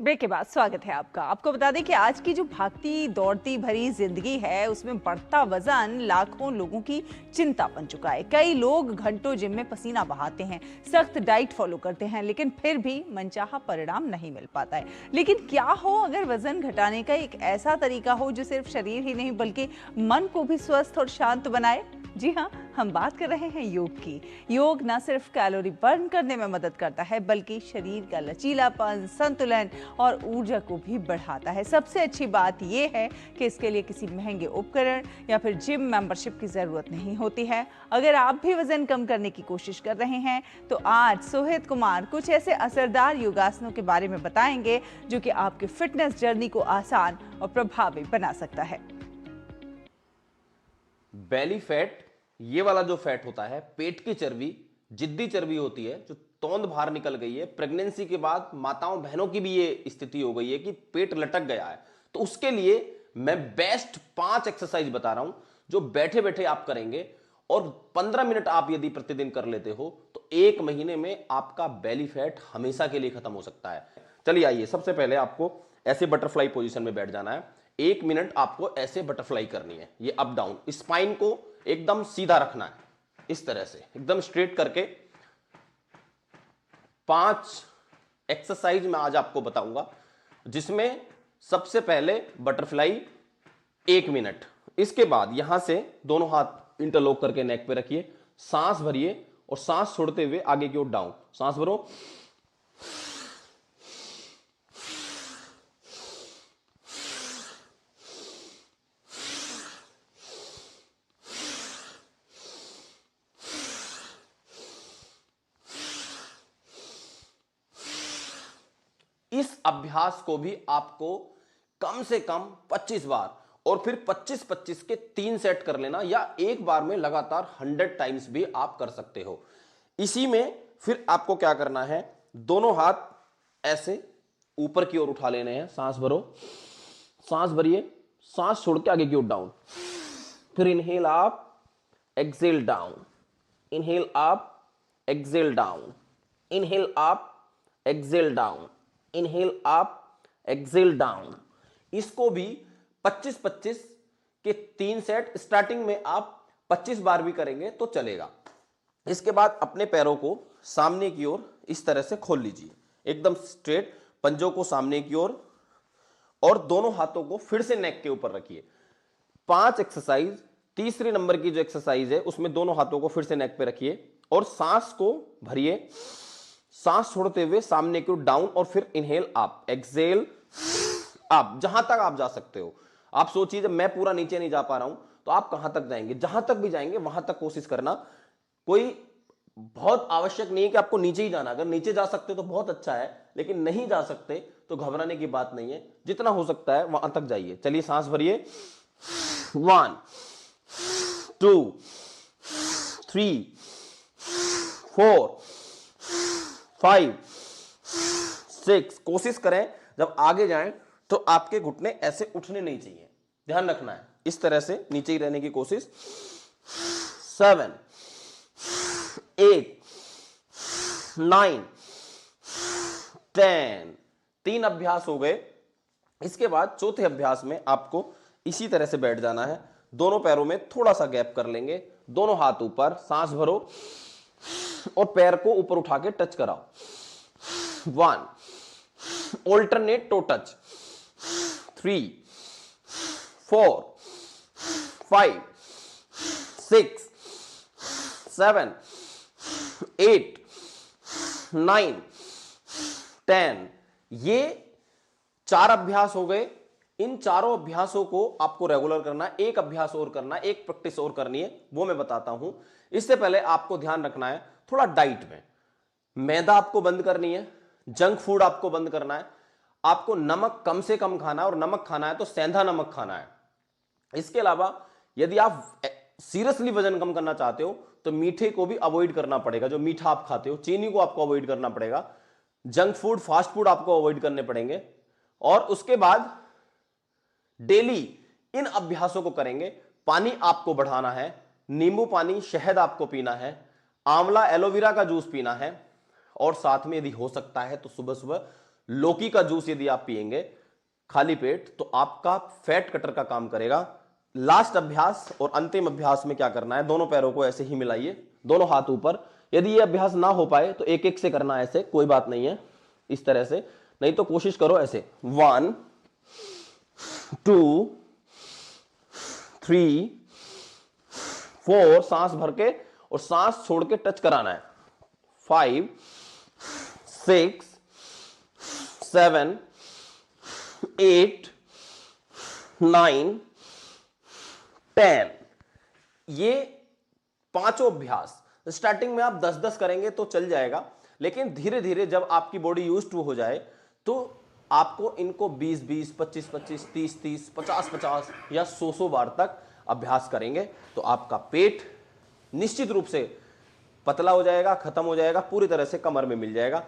Break के बाद स्वागत है आपका। आपको बता दें कि आज की जो भागती दौड़ती भरी जिंदगी है उसमें बढ़ता वजन लाखों लोगों की चिंता बन चुका है। कई लोग घंटों जिम में पसीना बहाते हैं, सख्त डाइट फॉलो करते हैं, लेकिन फिर भी मनचाहा परिणाम नहीं मिल पाता है। लेकिन क्या हो अगर वजन घटाने का एक ऐसा तरीका हो जो सिर्फ शरीर ही नहीं बल्कि मन को भी स्वस्थ और शांत बनाए? जी हाँ, हम बात कर रहे हैं योग की। योग न सिर्फ कैलोरी बर्न करने में मदद करता है बल्कि शरीर का लचीलापन, संतुलन और ऊर्जा को भी बढ़ाता है। सबसे अच्छी बात यह है कि इसके लिए किसी महंगे उपकरण या फिर जिम मेंबरशिप की जरूरत नहीं होती है। अगर आप भी वजन कम करने की कोशिश कर रहे हैं तो आज सोहित कुमार कुछ ऐसे असरदार योगासनों के बारे में बताएंगे जो कि आपके फिटनेस जर्नी को आसान और प्रभावी बना सकता है। बेली फैट, ये वाला जो फैट होता है, पेट की चर्बी, जिद्दी चर्बी होती है, जो तौंद बाहर निकल गई है। प्रेगनेंसी के बाद माताओं बहनों की भी ये स्थिति हो गई है कि पेट लटक गया है। तो उसके लिए मैं बेस्ट 5 एक्सरसाइज बता रहा हूं जो बैठे बैठे आप करेंगे और 15 मिनट आप यदि प्रतिदिन कर लेते हो तो 1 महीने में आपका बेली फैट हमेशा के लिए खत्म हो सकता है। चलिए आइए, सबसे पहले आपको ऐसे बटरफ्लाई पोजीशन में बैठ जाना है। 1 मिनट आपको ऐसे बटरफ्लाई करनी है, ये अप डाउन। स्पाइन को एकदम सीधा रखना है, इस तरह से एकदम स्ट्रेट करके। 5 एक्सरसाइज मैं आज आपको बताऊंगा जिसमें सबसे पहले बटरफ्लाई 1 मिनट। इसके बाद यहां से दोनों हाथ इंटरलॉक करके नेक पे रखिए, सांस भरिए और सांस छोड़ते हुए आगे की ओर डाउन। सांस भरो, इस अभ्यास को भी आपको कम से कम 25 बार और फिर 25-25 के 3 सेट कर लेना, या एक बार में लगातार 100 टाइम्स भी आप कर सकते हो। इसी में फिर आपको क्या करना है, दोनों हाथ ऐसे ऊपर की ओर उठा लेने हैं। सांस भरो, सांस भरिए, सांस छोड़ के आगे की ओर डाउन। फिर inhale up, exhale down, inhale up, exhale down, inhale up, exhale down, inhale up, exhale down. इसको भी 25-25 के 3 सेट, स्टार्टिंग में आप 25 बार भी करेंगे तो चलेगा। इसके बाद अपने पैरों को सामने की ओर इस तरह से खोल लीजिए, एकदम स्ट्रेट, पंजों को सामने की ओर, और दोनों हाथों को फिर से नेक के ऊपर रखिए। 5 एक्सरसाइज, तीसरे नंबर की जो एक्सरसाइज है उसमें दोनों हाथों को फिर से नेक पे रखिए और सांस को भरिए, सांस छोड़ते हुए सामने की ओर डाउन और फिर इनहेल अप, एक्सेल अप। जहां तक आप जा सकते हो। आप सोचिए, जब मैं पूरा नीचे नहीं जा पा रहा हूं तो आप कहां तक जाएंगे? जहां तक भी जाएंगे वहां तक कोशिश करना। कोई बहुत आवश्यक नहीं है कि आपको नीचे ही जाना। अगर नीचे जा सकते तो बहुत अच्छा है, लेकिन नहीं जा सकते तो घबराने की बात नहीं है, जितना हो सकता है वहां तक जाइए। चलिए सांस भरिए, 1 2 3 4 5 6। कोशिश करें जब आगे जाएं तो आपके घुटने ऐसे उठने नहीं चाहिए, ध्यान रखना है, इस तरह से नीचे ही रहने की कोशिश। 7 8 9 10। 3 अभ्यास हो गए। इसके बाद चौथे अभ्यास में आपको इसी तरह से बैठ जाना है। दोनों पैरों में थोड़ा सा गैप कर लेंगे, दोनों हाथ ऊपर, सांस भरो और पैर को ऊपर उठा के टच कराओ। 1 ऑल्टरनेट टो टच, 3 4 5 6 7 8 9 10। ये 4 अभ्यास हो गए। इन चारों अभ्यासों को आपको रेगुलर करना है। एक अभ्यास और करना है, एक प्रैक्टिस और करनी है, वो मैं बताता हूं। इससे पहले आपको ध्यान रखना है थोड़ा डाइट में। मैदा आपको बंद करनी है, जंक फूड आपको बंद करना है, आपको नमक कम से कम खाना है, और नमक खाना है तो सेंधा नमक खाना है। इसके अलावा यदि आप सीरियसली वजन कम करना चाहते हो तो मीठे को भी अवॉइड करना पड़ेगा। जो मीठा आप खाते हो, चीनी को आपको अवॉइड करना पड़ेगा, जंक फूड, फास्ट फूड आपको अवॉइड करने पड़ेंगे। और उसके बाद डेली इन अभ्यासों को करेंगे। पानी आपको बढ़ाना है, नींबू पानी, शहद आपको पीना है, आंवला एलोवेरा का जूस पीना है, और साथ में यदि हो सकता है तो सुबह सुबह लौकी का जूस यदि आप पिएंगे खाली पेट, तो आपका फैट कटर का काम करेगा। लास्ट अभ्यास और अंतिम अभ्यास में क्या करना है, दोनों पैरों को ऐसे ही मिलाइए, दोनों हाथ ऊपर। यदि ये अभ्यास ना हो पाए तो एक एक से करना है, ऐसे कोई बात नहीं है, इस तरह से, नहीं तो कोशिश करो ऐसे 1 2 3 4, सांस भर के और सांस छोड़ के टच कराना है, 5 6 7 8 9 10। ये पांचों अभ्यास स्टार्टिंग में आप 10-10 करेंगे तो चल जाएगा, लेकिन धीरे धीरे जब आपकी बॉडी यूज्ड टू हो जाए तो आपको इनको 20-20, 25-25, 30-30, 50-50 या 100 बार तक अभ्यास करेंगे तो आपका पेट निश्चित रूप से पतला हो जाएगा, खत्म हो जाएगा, पूरी तरह से कमर में मिल जाएगा।